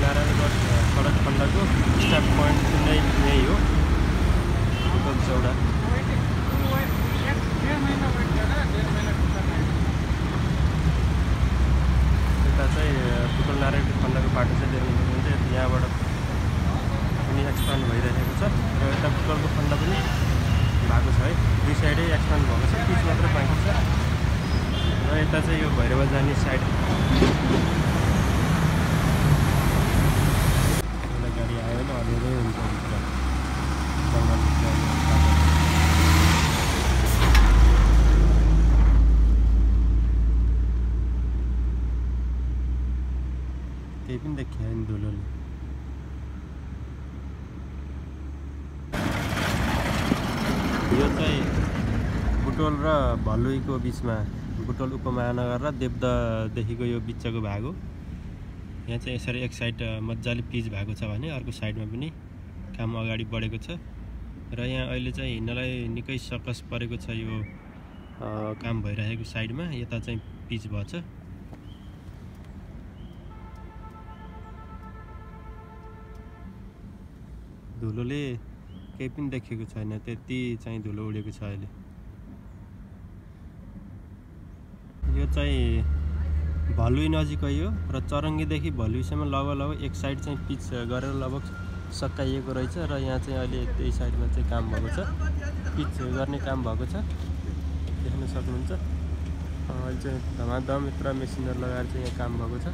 नारायणगढ सडक खण्डको start point नै यही हो बुटोल चौडा। यता चाहिँ बुटोल नारायणगढ खण्डको बाटो चाहिँ देख्न सक्नुहुन्छ। यहाँबाट पनि एक्सपान्ड भइरहेको छ र यता बुटोलको खण्ड पनि भएको छ है। दुई साइडै एक्सपान्ड भएको छ, पिच मात्र बाँकी छ। र यता चाहिँ यो भैरवा जाने साइड गाडी आयो भने अलिअलि हुन्छ भित्र जङ्गलभित्र। केही पनि देखिएन धुलोले। यो चाहिँ बुटोल र भलुईको बिचमा, बुटोल उपमहानगर र देवदादेखिको यो बिचको भाग हो। यहाँ चाहिँ यसरी एक साइड मजाले पिच भएको छ भने अर्को साइडमा पनि काम अगाडि बढेको छ। र यहाँ अहिले चाहिँ हिँड्नलाई निकै सकस परेको छ। यो काम भइरहेको साइडमा यता चाहिँ पिच भएछ। धुलोले केही पनि देखेको छैन, त्यति चाहिँ धुलो उडेको छ अहिले। यो चाहिँ भलुई नजिकै हो र चरङ्गीदेखि भलुईसम्म लगभग एक साइड चाहिँ पिच गरेर लगभग सकाइएको रहेछ। र यहाँ चाहिँ अहिले त्यही साइडमा चाहिँ काम भएको छ, पिच गर्ने काम भएको छ, देख्न सक्नुहुन्छ। अहिले चाहिँ धमाधम यत्र मेसिनहरू लगाएर चाहिँ यहाँ काम भएको छ।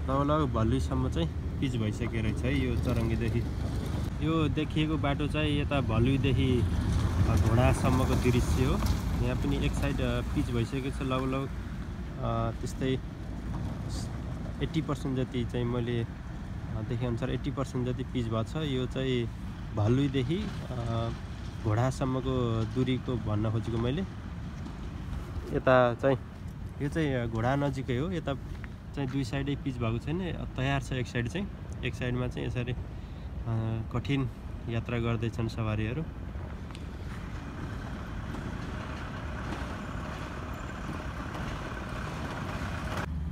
लगभग भलुईसम्म चाहिँ पिच भइसकेको रहेछ है। यो चरङ्गीदेखि यो देखिएको बाटो चाहिँ यता भलुईदेखि घोडासम्मको दृश्य हो। यहाँ पनि एक साइड पिच भइसकेको छ, लगभग त्यस्तै 80% जति चाहिँ मैले देखेअनुसार 80% जति पिच भएको छ। यो चाहिँ भलुईदेखि घोडासम्मको दूरीको भन्न खोजेको मैले। यता चाहिँ यो चाहिँ घोडा नजिकै हो। यता चाहिँ दुई साइडै पिच भएको छैन, तयार छ। एक साइड चाहिँ, एक साइडमा चाहिँ यसरी कठिन यात्रा गर्दैछन् सवारीहरू।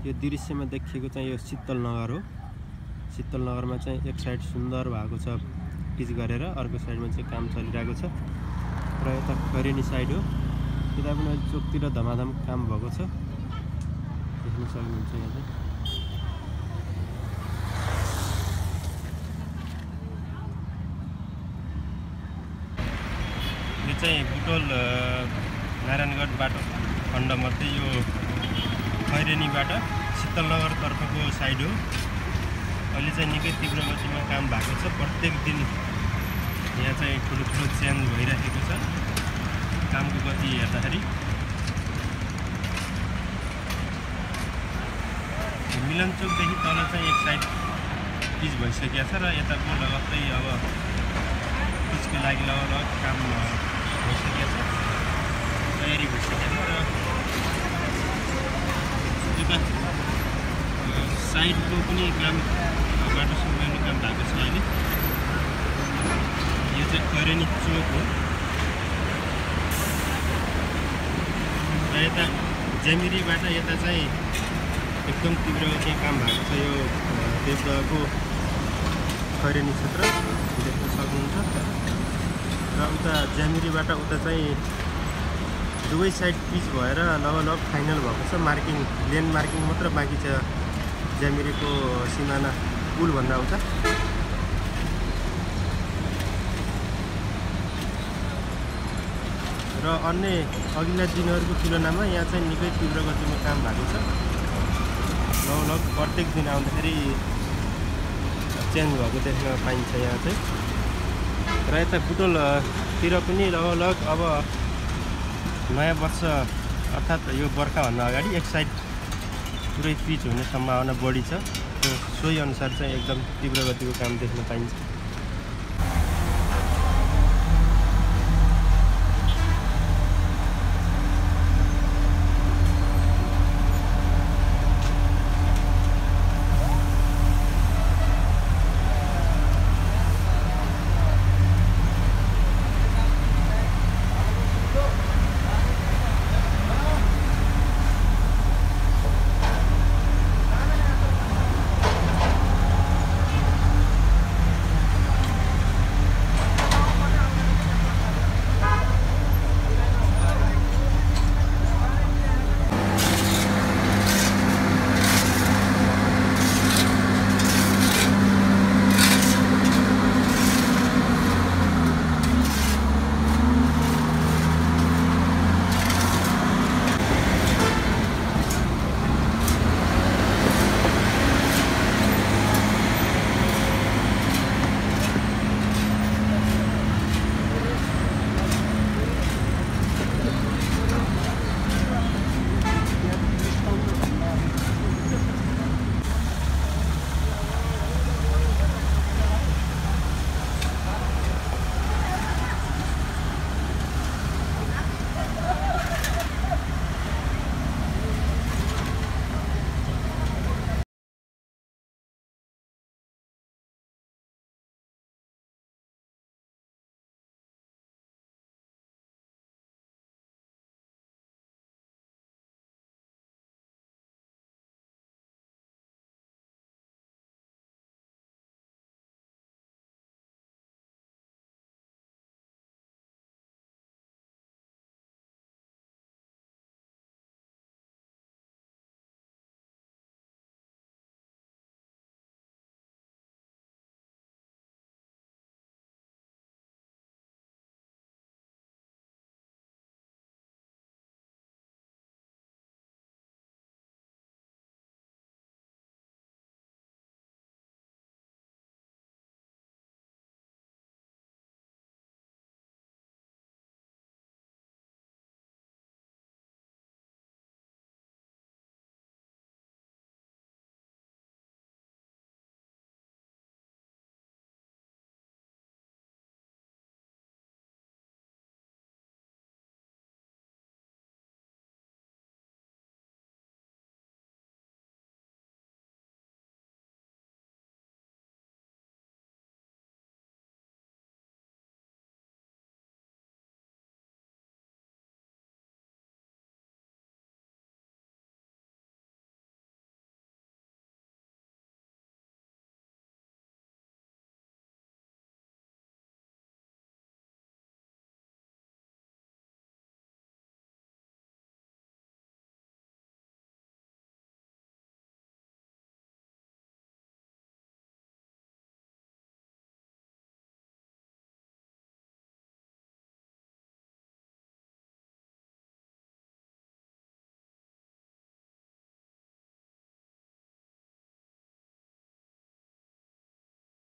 यो दृश्यमा देखिएको चाहिँ यो शीतलनगर हो। शीतलनगरमा चाहिँ एक साइड सुन्दर भएको छ पिच गरेर, अर्को साइडमा चाहिँ काम चलिरहेको छ। र यता खैरेनी साइड हो, यता पनि अहिले चोकतिर धमाधम काम भएको छ, देख्न सक्नुहुन्छ। यहाँ चाहिँ यो चाहिँ बुटोल नारायणगढ बाटो खण्डमध्ये यो खैरेनीबाट शीतलनगरतर्फको साइड हो। अहिले चाहिँ निकै तीव्र गतिमा काम भएको छ। प्रत्येक दिन यहाँ चाहिँ ठुलो ठुलो चेन्ज भइरहेको छ कामको गति हेर्दाखेरि। मिलनचोकदेखि तल चाहिँ एक साइड पिच भइसकेको छ र यताको लगत्तै अब पिचको लागि लगभग काम भइसकेको छ, तयारी भइसकेको छ। र यता साइडको पनि काम, बाटो सुधार्ने काम भएको छ अहिले। यो चाहिँ खैरेनी चोक हो। र यता ज्यामिरीबाट यता चाहिँ एकदम तीव्र चाहिँ काम भएको छ। यो देवदाको खैरेनी क्षेत्र देख्न सक्नुहुन्छ। र उता ज्यामिरीबाट उता चाहिँ दुवै साइड पिच भएर लगभग फाइनल भएको छ। मार्किङ, लेन मार्किङ मात्र बाँकी छ ज्यामिरीको सिमाना पुल भन्दा उता। र अन्य अघिल्ला दिनहरूको तुलनामा यहाँ चाहिँ निकै तीव्र गतिमा काम भएको छ। लगभग प्रत्येक दिन आउँदाखेरि चेन्ज भएको देख्न पाइन्छ यहाँ चाहिँ। र यता बुटोलतिर पनि लगभग अब नयाँ वर्ष अर्थात् यो बर्खाभन्दा अगाडि एक साइड पुरै पिच हुने सम्भावना बढी छ। सोही अनुसार चाहिँ एकदम तीव्र गतिको काम देख्न पाइन्छ।